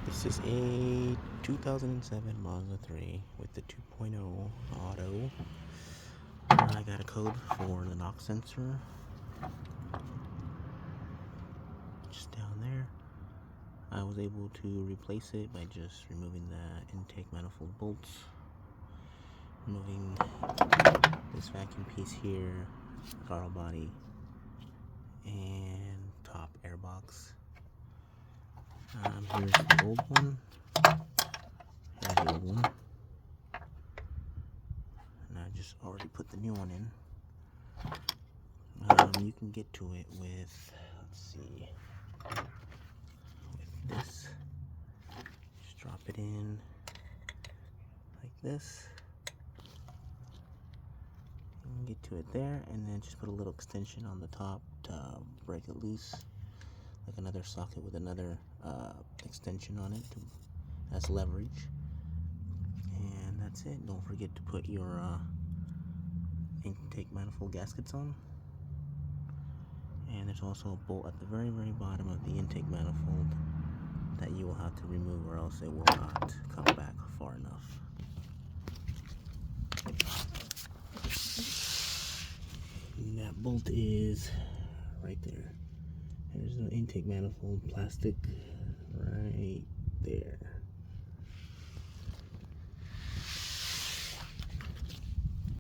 This is a 2007 Mazda 3 with the 2.0 auto. I got a code for the knock sensor just down there. I was able to replace it by just removing the intake manifold bolts, removing this vacuum piece here, throttle body, and top airbox. Here's the old one. Here's the old one. And I just already put the new one in. You can get to it with, let's see, with this. Just drop it in like this. You can get to it there, and then just put a little extension on the top to break it loose, like another socket with another extension on it as leverage. And that's it. Don't forget to put your intake manifold gaskets on. And there's also a bolt at the very bottom of the intake manifold that you will have to remove, or else it will not come back far enough. And that bolt is right there. There's an intake manifold plastic right there.